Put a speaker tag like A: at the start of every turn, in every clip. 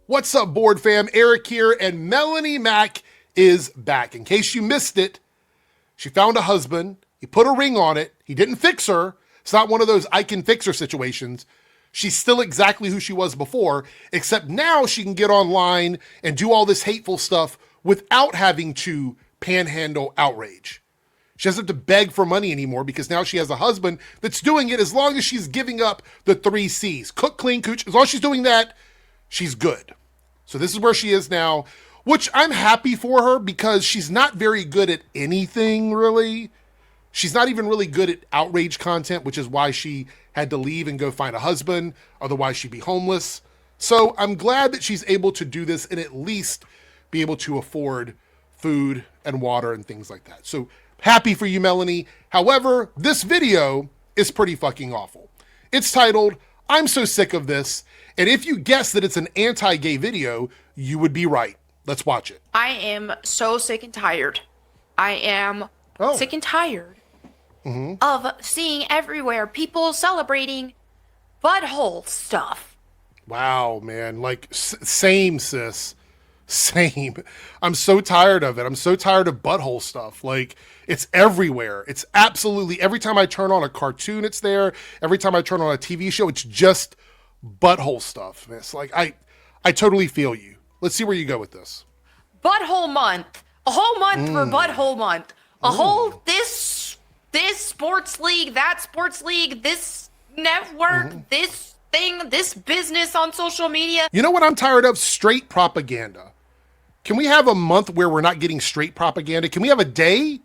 A: What's up, board fam? Eric here, and Melanie Mack is back. In case you missed it, she found a husband. He put a ring on it. He didn't fix her. It's not one of those I can fix her situations. She's still exactly who she was before, except now she can get online and do all this hateful stuff without having to panhandle outrage. She doesn't have to beg for money anymore because now she has a husband that's doing it as long as she's giving up the 3 C's. Cook, clean, cooch. As long as she's doing that, she's good. So this is where she is now, which I'm happy for her because she's not very good at anything, really. She's not even really good at outrage content, which is why she had to leave and go find a husband. Otherwise, she'd be homeless. So I'm glad that she's able to do this and at least be able to afford food and water and things like that. So happy for you, Melanie. However, this video is pretty fucking awful. It's titled, "I'm so sick of this." And if you guess that it's an anti-gay video, you would be right. Let's watch it.
B: I am so sick and tired. I am sick and tired of seeing everywhere people celebrating butthole stuff.
A: Wow, man. Like, same, sis. Same. I'm so tired of it. I'm so tired of butthole stuff. Like, it's everywhere. It's absolutely, every time I turn on a cartoon, it's there. Every time I turn on a TV show, it's just butthole stuff. It's like, I totally feel you. Let's see where you go with this.
B: Butthole month. A whole month for butthole month. A whole this sports league, that sports league, this network, this thing, this business on social media.
A: You know what I'm tired of? Straight propaganda. Can we have a month where we're not getting straight propaganda? Can we have a day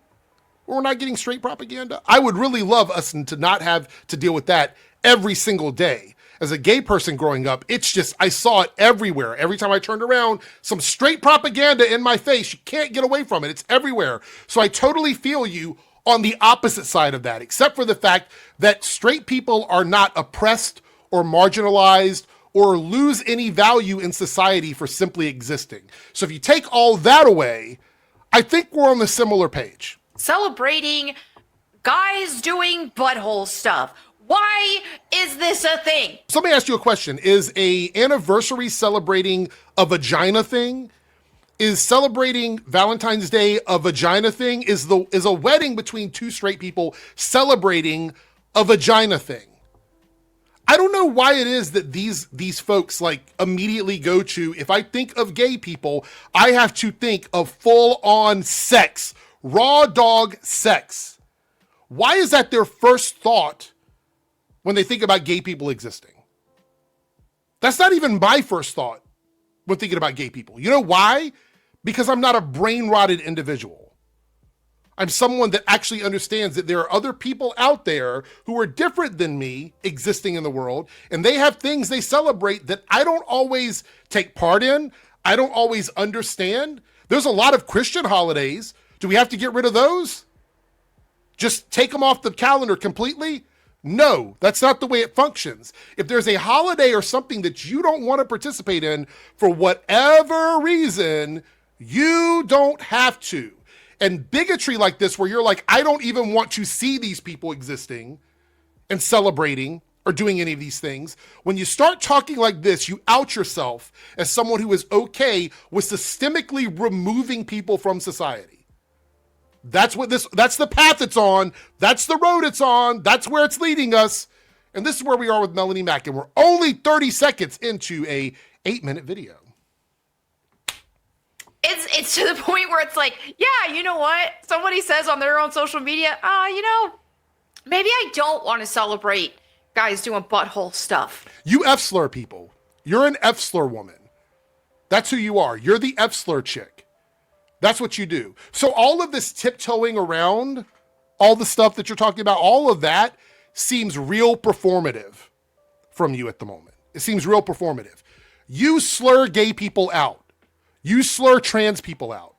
A: where we're not getting straight propaganda? I would really love us to not have to deal with that every single day. As a gay person growing up, it's just, I saw it everywhere. Every time I turned around, some straight propaganda in my face. You can't get away from it. It's everywhere. So I totally feel you on the opposite side of that, except for the fact that straight people are not oppressed or marginalized or lose any value in society for simply existing. So if you take all that away, I think we're on the similar page.
B: Celebrating guys doing butthole stuff. Why is this a thing?
A: So let me ask you a question. Is a anniversary celebrating a vagina thing? Is celebrating Valentine's Day a vagina thing? Is a wedding between 2 straight people celebrating a vagina thing? I don't know why it is that these folks like immediately go to, if I think of gay people, I have to think of full-on sex, raw dog sex. Why is that their first thought when they think about gay people existing? That's not even my first thought when thinking about gay people. You know why? Because I'm not a brain-rotted individual. I'm someone that actually understands that there are other people out there who are different than me existing in the world, and they have things they celebrate that I don't always take part in. I don't always understand. There's a lot of Christian holidays. Do we have to get rid of those? Just take them off the calendar completely? No, that's not the way it functions. If there's a holiday or something that you don't want to participate in for whatever reason, you don't have to. And bigotry like this, where you're like, I don't even want to see these people existing and celebrating or doing any of these things. When you start talking like this, you out yourself as someone who is okay with systemically removing people from society. That's the path it's on. That's the road it's on. That's where it's leading us. And this is where we are with Melanie Mack. And we're only 30 seconds into a 8-minute video.
B: It's to the point where it's like, yeah, you know what? Somebody says on their own social media, maybe I don't want to celebrate guys doing butthole stuff.
A: You F-slur people. You're an F-slur woman. That's who you are. You're the F-slur chick. That's what you do. So all of this tiptoeing around, all the stuff that you're talking about, all of that seems real performative from you at the moment. It seems real performative. You slur gay people out. You slur trans people out.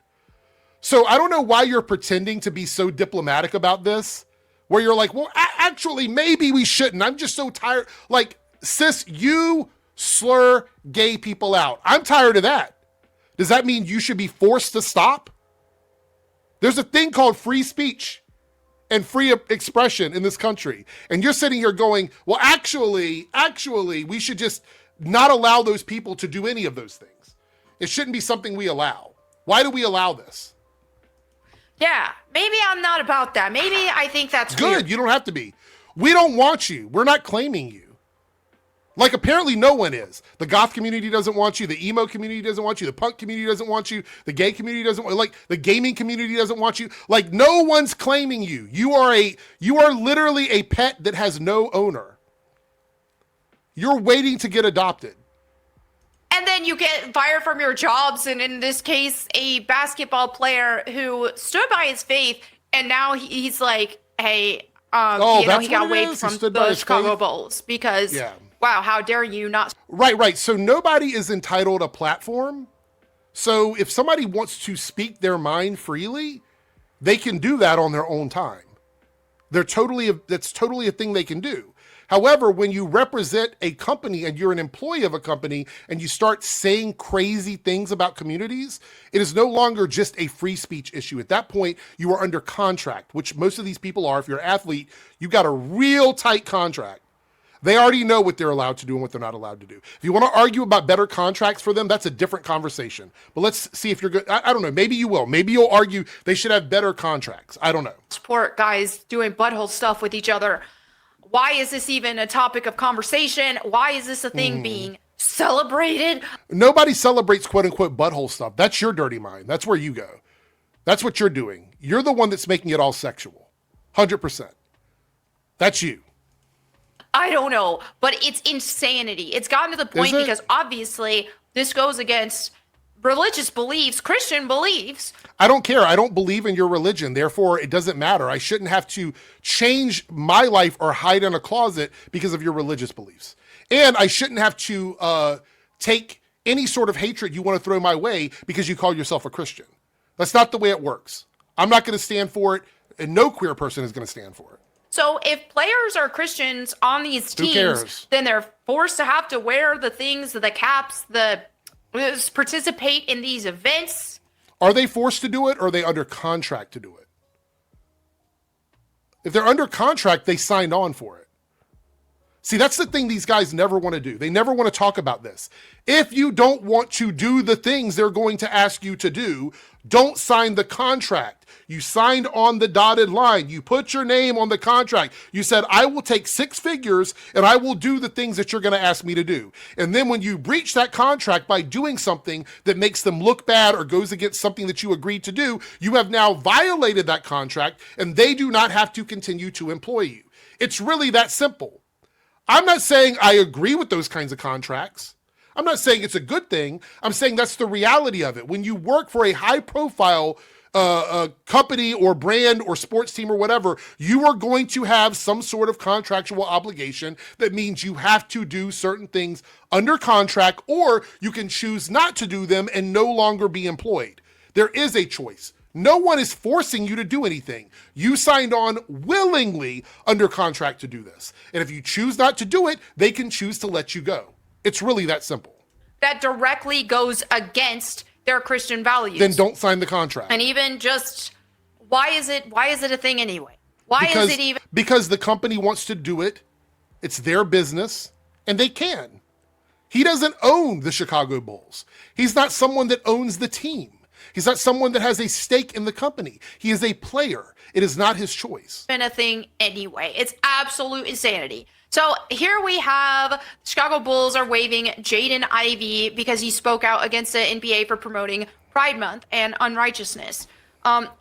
A: So I don't know why you're pretending to be so diplomatic about this, where you're like, well, actually, maybe we shouldn't. I'm just so tired. Like, sis, you slur gay people out. I'm tired of that. Does that mean you should be forced to stop? There's a thing called free speech and free expression in this country. And you're sitting here going, well, actually, we should just not allow those people to do any of those things. It shouldn't be something we allow. Why do we allow this?
B: Yeah, maybe I'm not about that. Maybe I think that's
A: good.
B: weird.
A: You don't have to be. We don't want you. We're not claiming you. Like, apparently no one is. The goth community doesn't want you. The emo community doesn't want you. The punk community doesn't want you. The gay community doesn't want, like, the gaming community doesn't want you. Like, no one's claiming you. You are literally a pet that has no owner. You're waiting to get adopted.
B: And then you get fired from your jobs, and in this case, a basketball player who stood by his faith, and now he's like, hey, he got waived from the Chicago Bulls because, wow, how dare you not?
A: Right. So nobody is entitled a platform. So if somebody wants to speak their mind freely, they can do that on their own time. That's totally a thing they can do. However, when you represent a company and you're an employee of a company and you start saying crazy things about communities, it is no longer just a free speech issue. At that point, you are under contract, which most of these people are. If you're an athlete, you've got a real tight contract. They already know what they're allowed to do and what they're not allowed to do. If you want to argue about better contracts for them, that's a different conversation. But let's see if you're good. I don't know. Maybe you will. Maybe you'll argue they should have better contracts. I don't know.
B: Support guys doing butthole stuff with each other. Why is this even a topic of conversation? Why is this a thing being celebrated?
A: Nobody celebrates quote unquote butthole stuff. That's your dirty mind. That's where you go. That's what you're doing. You're the one that's making it all sexual. 100%. That's you.
B: I don't know, but it's insanity. It's gotten to the point because obviously this goes against religious beliefs, Christian beliefs.
A: I don't care. I don't believe in your religion. Therefore, it doesn't matter. I shouldn't have to change my life or hide in a closet because of your religious beliefs. And I shouldn't have to take any sort of hatred you want to throw my way because you call yourself a Christian. That's not the way it works. I'm not going to stand for it, and no queer person is going to stand for it.
B: So if players are Christians on these teams, then they're forced to have to wear the things, the caps, participate in these events.
A: Are they forced to do it, or are they under contract to do it? If they're under contract, they signed on for it. See, that's the thing these guys never want to do. They never want to talk about this. If you don't want to do the things they're going to ask you to do, don't sign the contract. You signed on the dotted line. You put your name on the contract. You said, I will take 6 figures and I will do the things that you're going to ask me to do. And then when you breach that contract by doing something that makes them look bad or goes against something that you agreed to do, you have now violated that contract and they do not have to continue to employ you. It's really that simple. I'm not saying I agree with those kinds of contracts. I'm not saying it's a good thing. I'm saying that's the reality of it. When you work for a high-profile company or brand or sports team or whatever, you are going to have some sort of contractual obligation that means you have to do certain things under contract, or you can choose not to do them and no longer be employed. There is a choice. No one is forcing you to do anything. You signed on willingly under contract to do this. And if you choose not to do it, they can choose to let you go. It's really that simple.
B: That directly goes against their Christian values.
A: Then don't sign the contract.
B: And even just, why is it a thing anyway? Because
A: the company wants to do it. It's their business and they can. He doesn't own the Chicago Bulls. He's not someone that owns the team. He's not someone that has a stake in the company. He is a player. It is not his choice.
B: Been a thing anyway. It's absolute insanity. So here we have Chicago Bulls are waiving Jaden Ivy because he spoke out against the NBA for promoting Pride Month and unrighteousness.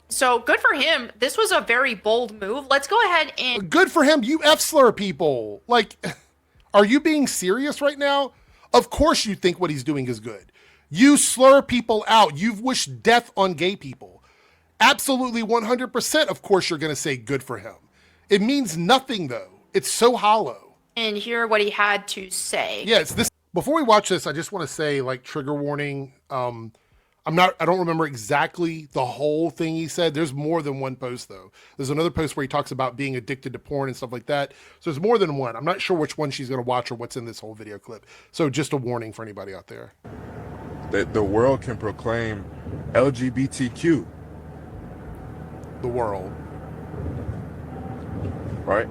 B: So good for him. This was a very bold move. Let's go ahead and...
A: Good for him. You F-slur people. Like, are you being serious right now? Of course you think what he's doing is good. You slur people out. You've wished death on gay people. Absolutely 100%, of course you're going to say good for him. It means nothing, though. It's so hollow.
B: And hear what he had to say.
A: Yeah, it's this. Before we watch this, I just want to say, like, trigger warning. I don't remember exactly the whole thing he said. There's more than one post, though. There's another post where he talks about being addicted to porn and stuff like that. So there's more than one. I'm not sure which one she's going to watch or what's in this whole video clip. So just a warning for anybody out there.
C: That the world can proclaim LGBTQ.
A: The world.
C: Right?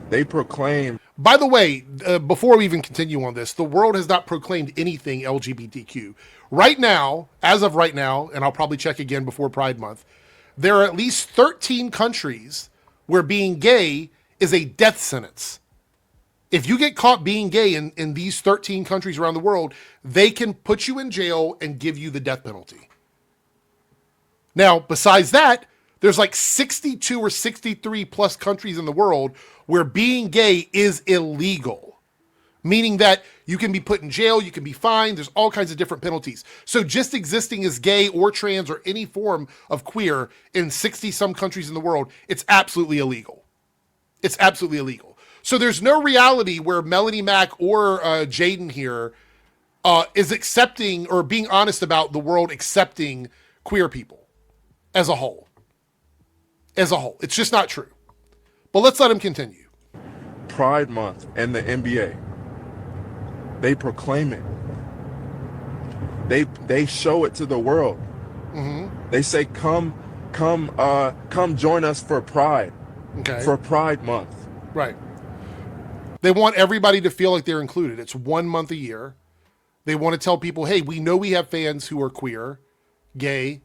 C: They proclaim.
A: By the way, before we even continue on this, the world has not proclaimed anything LGBTQ. Right now, as of right now, and I'll probably check again before Pride Month, there are at least 13 countries where being gay is a death sentence. If you get caught being gay in these 13 countries around the world, they can put you in jail and give you the death penalty. Now, besides that, there's like 62 or 63 plus countries in the world where being gay is illegal, meaning that you can be put in jail, you can be fined, there's all kinds of different penalties. So just existing as gay or trans or any form of queer in 60 some countries in the world, it's absolutely illegal. It's absolutely illegal. So there's no reality where Melanie, Mack, or Jaden here is accepting or being honest about the world accepting queer people as a whole. As a whole. It's just not true. But let's let him continue.
C: Pride Month and the NBA, they proclaim it. They show it to the world. They say, come join us for Pride.
A: Okay.
C: For Pride Month.
A: Right. They want everybody to feel like they're included. It's 1 month a year. They want to tell people, hey, we know we have fans who are queer, gay,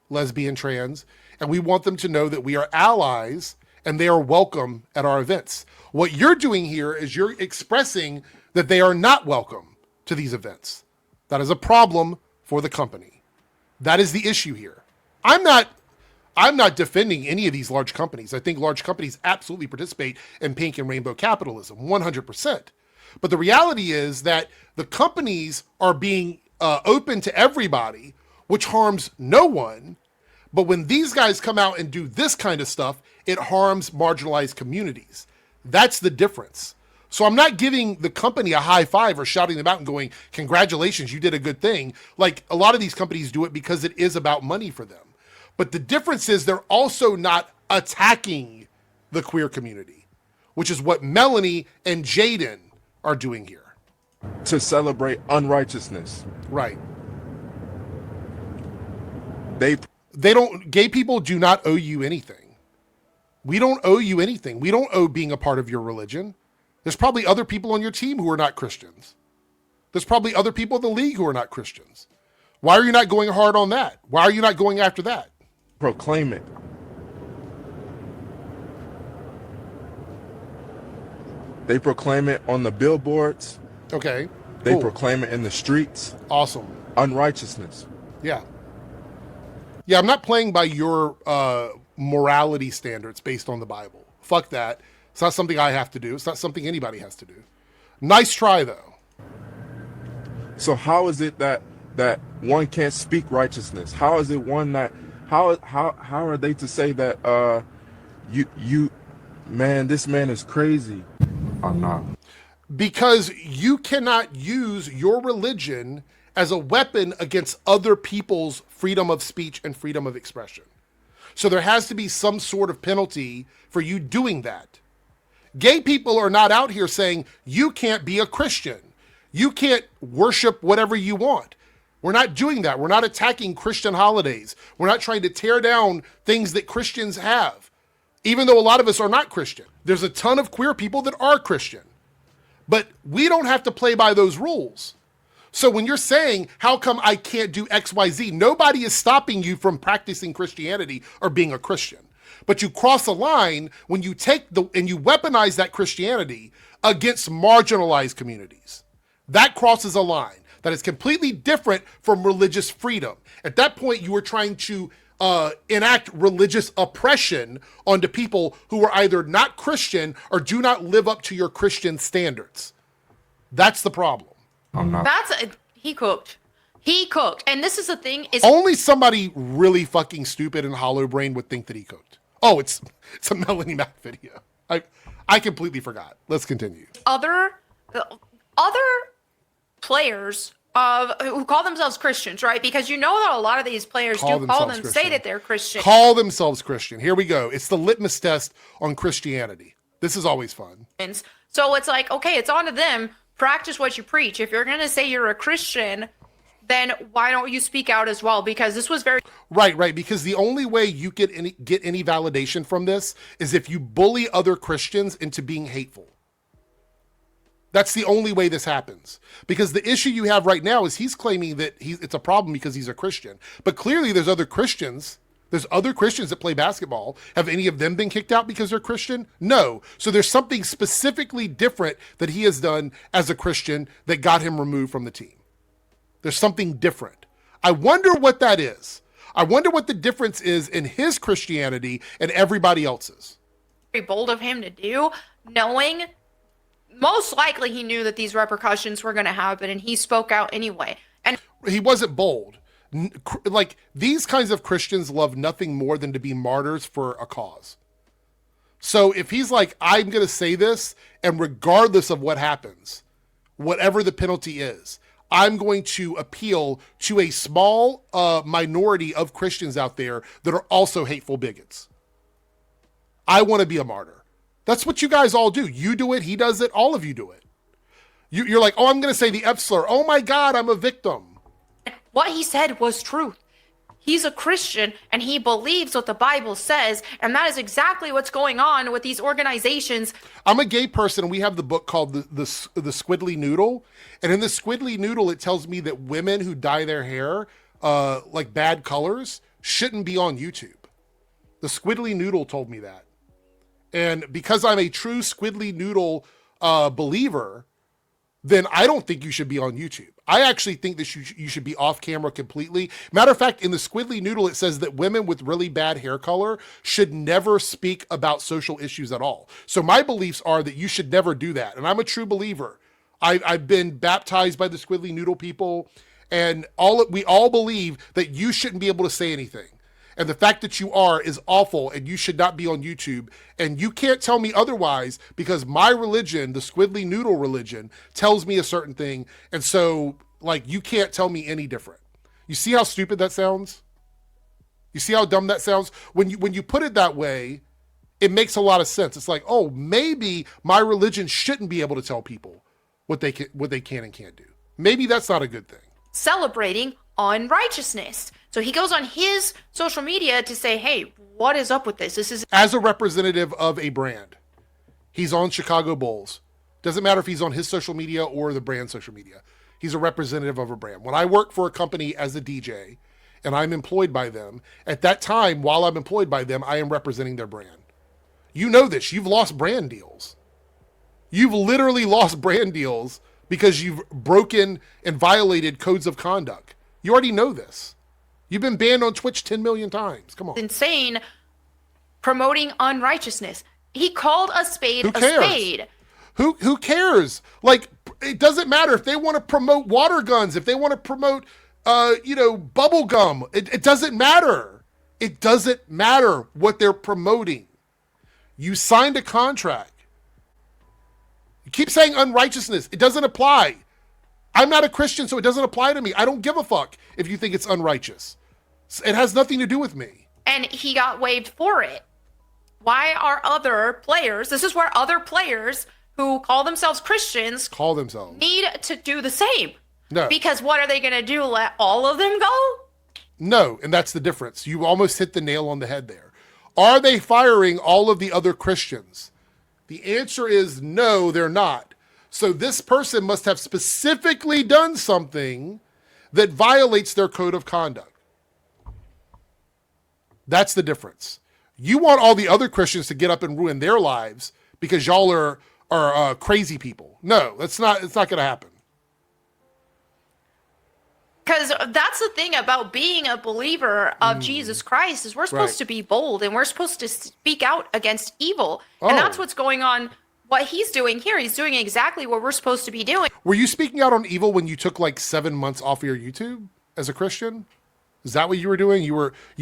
A: lesbian, trans, and we want them to know that we are allies and they are welcome at our events. What you're doing here is you're expressing that they are not welcome to these events. That is a problem for the company. That is the issue here. I'm not defending any of these large companies. I think large companies absolutely participate in pink and rainbow capitalism, 100%. But the reality is that the companies are being open to everybody, which harms no one. But when these guys come out and do this kind of stuff, it harms marginalized communities. That's the difference. So I'm not giving the company a high five or shouting them out and going, congratulations, you did a good thing. Like a lot of these companies do it because it is about money for them. But the difference is they're also not attacking the queer community, which is what Melanie and Jaden are doing here.
C: To celebrate unrighteousness.
A: Right. Gay people do not owe you anything. We don't owe you anything. We don't owe being a part of your religion. There's probably other people on your team who are not Christians. There's probably other people in the league who are not Christians. Why are you not going hard on that? Why are you not going after that?
C: Proclaim it. They proclaim it on the billboards.
A: Okay.
C: They
A: cool.
C: proclaim it in the streets.
A: Awesome.
C: Unrighteousness.
A: Yeah. Yeah, I'm not playing by your morality standards based on the Bible. Fuck that. It's not something I have to do. It's not something anybody has to do. Nice try, though.
C: So how is it that one can't speak righteousness? How is it one that how are they to say that you man, this man is crazy? I'm not.
A: Because you cannot use your religion as a weapon against other people's freedom of speech and freedom of expression. So there has to be some sort of penalty for you doing that. Gay people are not out here saying, you can't be a Christian. You can't worship whatever you want. We're not doing that. We're not attacking Christian holidays. We're not trying to tear down things that Christians have, even though a lot of us are not Christian. There's a ton of queer people that are Christian, but we don't have to play by those rules. So when you're saying, how come I can't do X, Y, Z? Nobody is stopping you from practicing Christianity or being a Christian. But you cross a line when you take and you weaponize that Christianity against marginalized communities. That crosses a line that is completely different from religious freedom. At that point, you are trying to enact religious oppression onto people who are either not Christian or do not live up to your Christian standards. That's the problem.
C: I'm not.
B: He cooked. He cooked. And this is the thing is
A: Only somebody really fucking stupid and hollow brain would think that he cooked. Oh, it's a Melanie Mack video. I completely forgot. Let's continue.
B: other players who call themselves Christians, right? Because you know that a lot of these players say that they're Christian.
A: Call themselves Christian. Here we go. It's the litmus test on Christianity. This is always fun.
B: So it's like, okay, it's on to them. Practice what you preach. If you're going to say you're a Christian, then why don't you speak out as well? Because this was very...
A: Right. Because the only way you get any validation from this is if you bully other Christians into being hateful. That's the only way this happens. Because the issue you have right now is he's claiming that it's a problem because he's a Christian. But clearly there's other Christians. There's other Christians that play basketball. Have any of them been kicked out because they're Christian? No. So there's something specifically different that he has done as a Christian that got him removed from the team. There's something different. I wonder what that is. I wonder what the difference is in his Christianity and everybody else's.
B: Very bold of him to do, knowing most likely he knew that these repercussions were going to happen, and he spoke out anyway. And
A: he wasn't bold. Like, these kinds of Christians love nothing more than to be martyrs for a cause. So if he's like, I'm going to say this, and regardless of what happens, whatever the penalty is, I'm going to appeal to a small minority of Christians out there that are also hateful bigots. I want to be a martyr. That's what you guys all do. You do it. He does it. All of you do it. You're like, oh, I'm going to say the F slur. Oh my God, I'm a victim.
B: what he said was truth. He's a Christian and he believes what the Bible says, and that is exactly what's going on with these organizations.
A: I'm a gay person, and we have the book called the Squiddly Noodle, and in the Squiddly Noodle, it tells me that women who dye their hair like bad colors shouldn't be on YouTube. The Squiddly Noodle told me that, and because I'm a true Squiddly Noodle believer, then I don't think you should be on YouTube. I actually think that you should be off camera completely. Matter of fact, in the Squiddly Noodle, it says that women with really bad hair color should never speak about social issues at all. So my beliefs are that you should never do that. And I'm a true believer. I've been baptized by the Squiddly Noodle people, and we all believe that you shouldn't be able to say anything. And the fact that you are is awful, and you should not be on YouTube. And you can't tell me otherwise, because my religion, the Squiddly Noodle religion, tells me a certain thing. And so, like, you can't tell me any different. You see how stupid that sounds? You see how dumb that sounds? When you put it that way, it makes a lot of sense. It's like, oh, maybe my religion shouldn't be able to tell people what they can and can't do. Maybe that's not a good thing.
B: Celebrating unrighteousness. So he goes on his social media to say, hey, what is up with this? This is
A: as a representative of a brand. He's on Chicago Bulls. Doesn't matter if he's on his social media or the brand social media. He's a representative of a brand. When I work for a company as a DJ and I'm employed by them, at that time, while I'm employed by them, I am representing their brand. You know this. You've lost brand deals. You've literally lost brand deals because you've broken and violated codes of conduct. You already know this. You've been banned on Twitch 10 million times. Come on.
B: Insane. Promoting unrighteousness. He called a spade a spade.
A: Who cares? Like, it doesn't matter if they want to promote water guns, if they want to promote, bubble gum. It doesn't matter. It doesn't matter what they're promoting. You signed a contract. You keep saying unrighteousness. It doesn't apply. I'm not a Christian, so it doesn't apply to me. I don't give a fuck if you think it's unrighteous. It has nothing to do with me.
B: And he got waived for it. Why are other players, this is where other players who call themselves Christians need to do the same.
A: No.
B: Because what are they going to do? Let all of them go?
A: No, and that's the difference. You almost hit the nail on the head there. Are they firing all of the other Christians? The answer is no, they're not. So this person must have specifically done something that violates their code of conduct. That's the difference. You want all the other Christians to get up and ruin their lives because y'all are crazy people. No, it's not going to happen.
B: Because that's the thing about being a believer of Jesus Christ is we're supposed to be bold and we're supposed to speak out against evil. And that's what's going on. What he's doing here, he's doing exactly what we're supposed to be doing.
A: Were you speaking out on evil when you took like 7 months off of your YouTube as a Christian? Is that what you were doing? You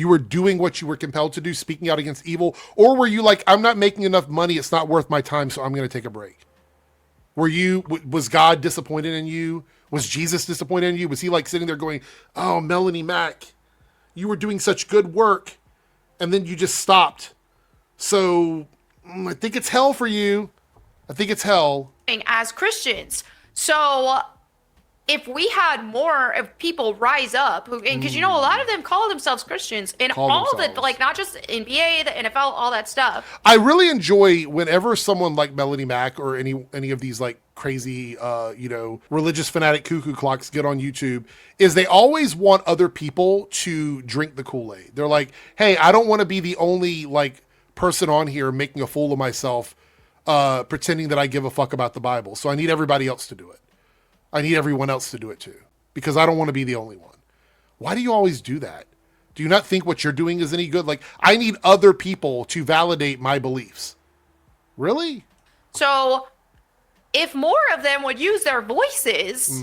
A: were doing what you were compelled to do, speaking out against evil? Or were you like, I'm not making enough money, it's not worth my time, so I'm going to take a break? Was God disappointed in you? Was Jesus disappointed in you? Was he like sitting there going, oh, Melanie, Mack, you were doing such good work, and then you just stopped. So I think it's hell for you. I think it's hell.
B: As Christians. So if we had more of people rise up, who, and because you know a lot of them call themselves Christians, and all the like, not just NBA, the NFL, all that stuff.
A: I really enjoy whenever someone like Melanie Mack or any of these like crazy, religious fanatic cuckoo clocks get on YouTube, is they always want other people to drink the Kool-Aid. They're like, hey, I don't want to be the only like person on here making a fool of myself, pretending that I give a fuck about the Bible. So I need everybody else to do it. I need everyone else to do it too, because I don't want to be the only one. Why do you always do that? Do you not think what you're doing is any good? Like, I need other people to validate my beliefs. Really?
B: So if more of them would use their voices,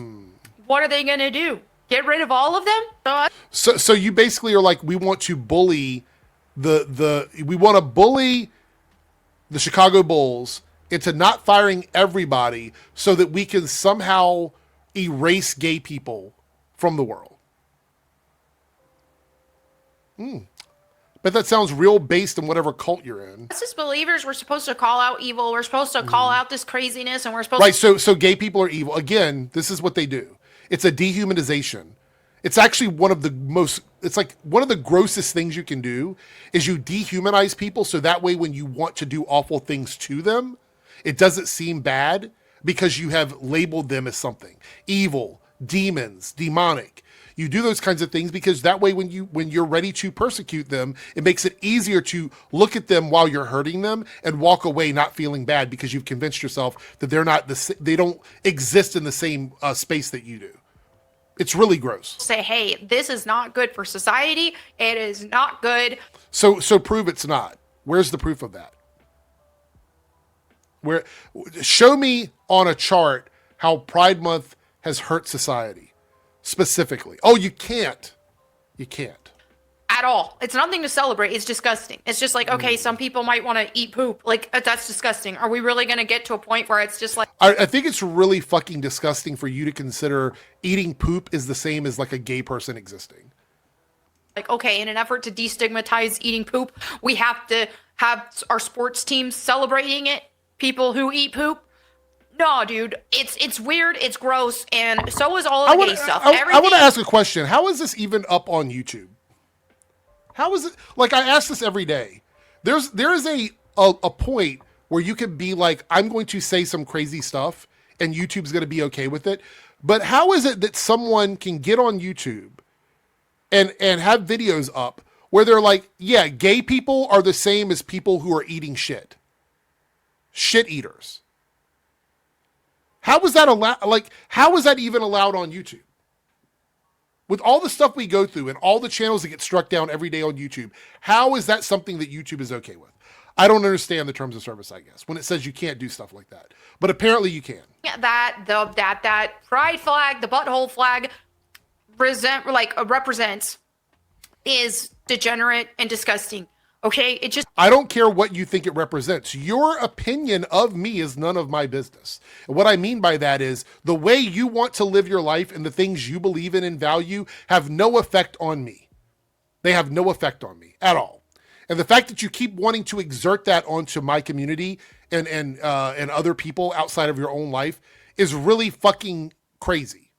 B: what are they going to do? Get rid of all of them?
A: So you basically are like, we want to bully we want to bully the Chicago Bulls into not firing everybody so that we can somehow erase gay people from the world. But that sounds real based on whatever cult you're in.
B: Us as believers, we're supposed to call out evil. We're supposed to call out this craziness, and we're supposed
A: Right, so gay people are evil. Again, this is what they do. It's a dehumanization. It's actually one of the grossest things you can do is you dehumanize people so that way when you want to do awful things to them, it doesn't seem bad because you have labeled them as something. Evil, demons, demonic. You do those kinds of things because that way when you're ready to persecute them, it makes it easier to look at them while you're hurting them and walk away not feeling bad because you've convinced yourself that they don't exist in the same space that you do. It's really gross.
B: say, hey, this is not good for society. It is not good.
A: So prove it's not. Where's the proof of that? Show me on a chart how Pride Month has hurt society specifically. Oh, you can't. You can't.
B: At all. It's nothing to celebrate. It's disgusting. It's just like, okay, some people might want to eat poop. Like, that's disgusting. Are we really going to get to a point where it's just like...
A: I think it's really fucking disgusting for you to consider eating poop is the same as like a gay person existing.
B: Like, okay, in an effort to destigmatize eating poop, we have to have our sports teams celebrating it. People who eat poop. No, dude, it's weird, it's gross, and so is all of the gay stuff.
A: I want to ask a question. How is this even up on YouTube? How is it? Like, I ask this every day. There is a point where you can be like, I'm going to say some crazy stuff, and YouTube's going to be okay with it. But how is it that someone can get on YouTube and have videos up where they're like, yeah, gay people are the same as people who are eating shit. Shit eaters. How is that allowed? Like, how is that even allowed on YouTube? With all the stuff we go through and all the channels that get struck down every day on YouTube, how is that something that YouTube is okay with? I don't understand the terms of service, I guess, when it says you can't do stuff like that. But apparently you can.
B: Yeah, that pride flag, the butthole flag, represents is degenerate and disgusting. Okay, it just...
A: I don't care what you think it represents. Your opinion of me is none of my business. And what I mean by that is the way you want to live your life and the things you believe in and value have no effect on me. They have no effect on me at all. And the fact that you keep wanting to exert that onto my community and other people outside of your own life is really fucking crazy.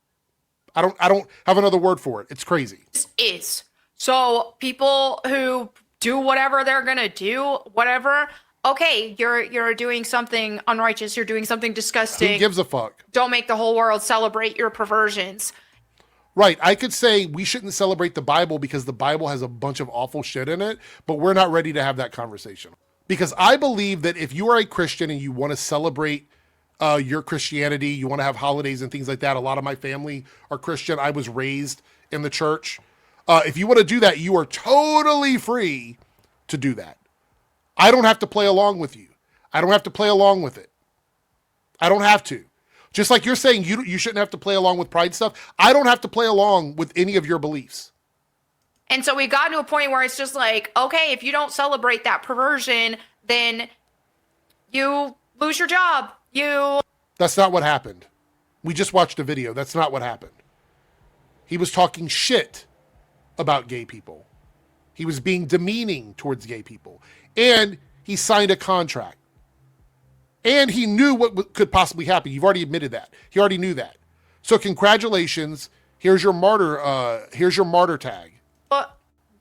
A: I don't have another word for it. It's crazy.
B: This is. So people who do whatever they're gonna do, whatever. Okay, you're doing something unrighteous. You're doing something disgusting.
A: Who gives a fuck?
B: Don't make the whole world celebrate your perversions.
A: Right. I could say we shouldn't celebrate the Bible because the Bible has a bunch of awful shit in it, but we're not ready to have that conversation. Because I believe that if you are a Christian and you want to celebrate your Christianity, you want to have holidays and things like that. A lot of my family are Christian. I was raised in the church. If you want to do that, you are totally free to do that. I don't have to play along with you. I don't have to play along with it. I don't have to. Just like you're saying you shouldn't have to play along with pride stuff. I don't have to play along with any of your beliefs.
B: And so we've gotten to a point where it's just like, okay, if you don't celebrate that perversion, then you lose your job.
A: That's not what happened. We just watched a video. That's not what happened. He was talking shit about gay people. He was being demeaning towards gay people. And he signed a contract. And he knew what could possibly happen. You've already admitted that. He already knew that. So congratulations. Here's your martyr tag.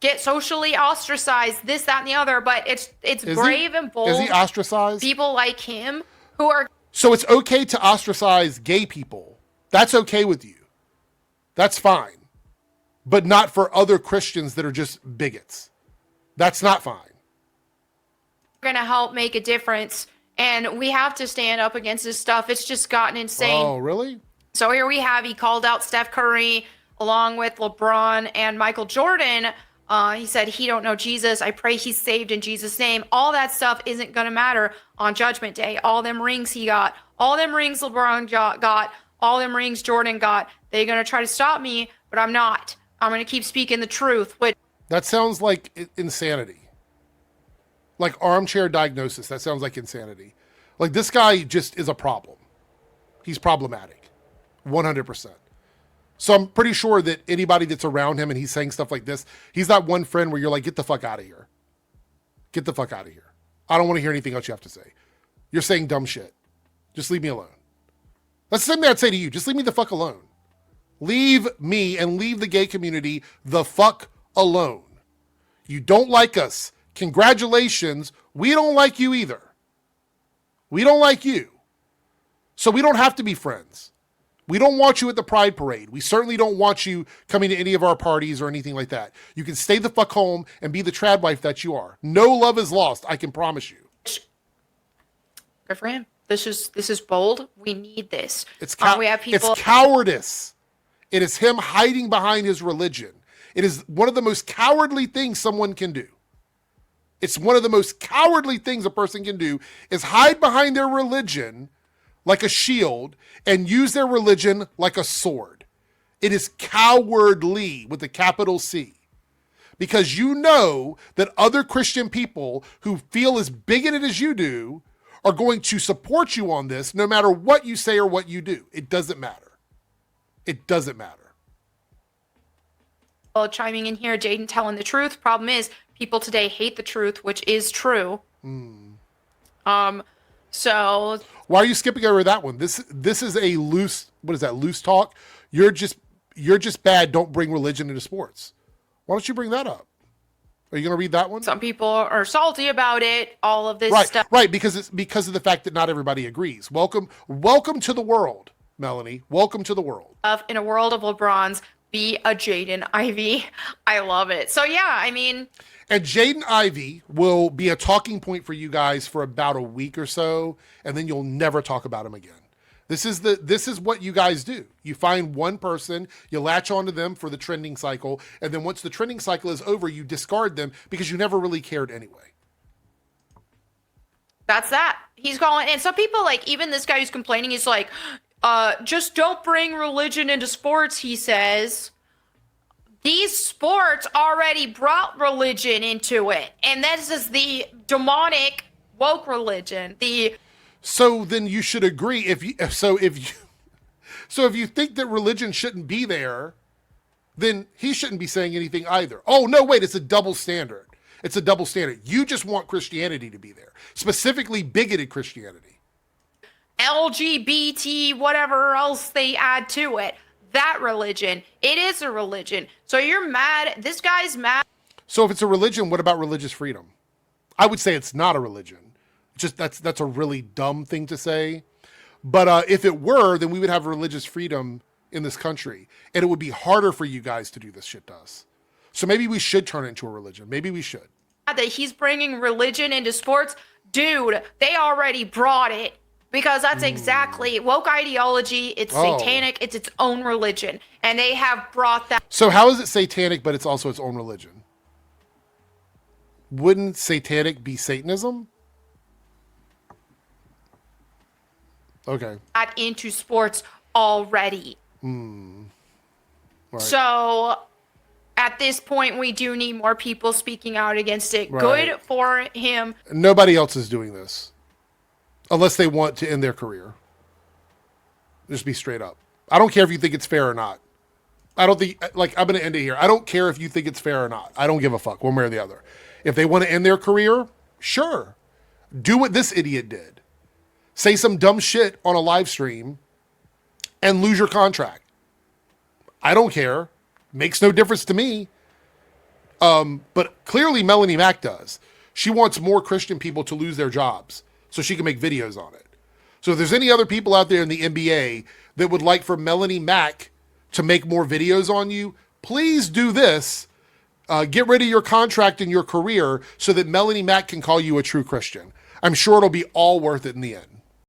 B: Get socially ostracized, this, that, and the other, but it's brave and bold.
A: Is he ostracized?
B: People like him who are...
A: So it's okay to ostracize gay people. That's okay with you. That's fine. But not for other Christians that are just bigots. That's not fine.
B: Going to help make a difference, and we have to stand up against this stuff. It's just gotten insane.
A: Oh, really?
B: So here we have, he called out Steph Curry along with LeBron and Michael Jordan. He said he don't know Jesus. I pray he's saved in Jesus' name. All that stuff isn't going to matter on Judgment Day. All them rings he got, all them rings LeBron got, all them rings Jordan got. They're going to try to stop me, but I'm not. I'm going to keep speaking the truth.
A: That sounds like insanity. Like armchair diagnosis. That sounds like insanity. Like this guy just is a problem. He's problematic. 100%. So I'm pretty sure that anybody that's around him and he's saying stuff like this, he's that one friend where you're like, get the fuck out of here. Get the fuck out of here. I don't want to hear anything else you have to say. You're saying dumb shit. Just leave me alone. That's the same thing I'd say to you. Just leave me the fuck alone. Leave me and leave the gay community the fuck alone. You don't like us. Congratulations. We don't like you either. We don't like you. So we don't have to be friends. We don't want you at the Pride Parade. We certainly don't want you coming to any of our parties or anything like that. You can stay the fuck home and be the trad wife that you are. No love is lost, I can promise you.
B: Good for him. This is bold. We need this. We have people.
A: It's cowardice. It is him hiding behind his religion. It is one of the most cowardly things someone can do. It's one of the most cowardly things a person can do is hide behind their religion like a shield and use their religion like a sword. It is cowardly with a capital C. Because you know that other Christian people who feel as bigoted as you do are going to support you on this no matter what you say or what you do. It doesn't matter. It doesn't matter.
B: Well, chiming in here, Jaden telling the truth. Problem is, people today hate the truth, which is true. So
A: why are you skipping over that one? This is a loose, what is that, loose talk? You're just bad. Don't bring religion into sports. Why don't you bring that up? Are you going to read that one?
B: Some people are salty about it. All of this stuff.
A: Right, because it's because of the fact that not everybody agrees. Welcome to the world, Melanie. Welcome to the world.
B: In a world of LeBrons, be a Jaden Ivy. I love it. So yeah, I mean.
A: And Jaden Ivy will be a talking point for you guys for about a week or so, and then you'll never talk about him again. This is what you guys do. You find one person, you latch onto them for the trending cycle, and then once the trending cycle is over, you discard them because you never really cared anyway.
B: That's that. He's calling, and some people, like, even this guy who's complaining, he's like, just don't bring religion into sports, he says. These sports already brought religion into it. And this is the demonic woke religion.
A: So then you should agree if you think that religion shouldn't be there, then he shouldn't be saying anything either. Oh no, wait, it's a double standard. It's a double standard. You just want Christianity to be there, specifically bigoted Christianity.
B: LGBT, whatever else they add to it. That religion. It is a religion. So you're mad. This guy's mad.
A: So if it's a religion, what about religious freedom? I would say it's not a religion. Just that's a really dumb thing to say. But if it were, then we would have religious freedom in this country. And it would be harder for you guys to do this shit to us. So maybe we should turn it into a religion. Maybe we should.
B: That he's bringing religion into sports. Dude, they already brought it. Because that's exactly woke ideology. It's satanic. It's its own religion. And they have brought that.
A: So how is it satanic, but it's also its own religion? Wouldn't satanic be Satanism? Okay.
B: Into sports already.
A: Right.
B: So at this point, we do need more people speaking out against it.
A: Right.
B: Good for him.
A: Nobody else is doing this. Unless they want to end their career. Just be straight up. I don't care if you think it's fair or not. I don't think, like, I'm going to end it here. I don't care if you think it's fair or not. I don't give a fuck one way or the other. If they want to end their career, sure. Do what this idiot did. Say some dumb shit on a live stream and lose your contract. I don't care. Makes no difference to me. But clearly Melanie Mack does. She wants more Christian people to lose their jobs so she can make videos on it. So if there's any other people out there in the NBA that would like for Melanie Mack to make more videos on you, please do this. Get rid of your contract and your career so that Melanie Mack can call you a true Christian. I'm sure it'll be all worth it in the end.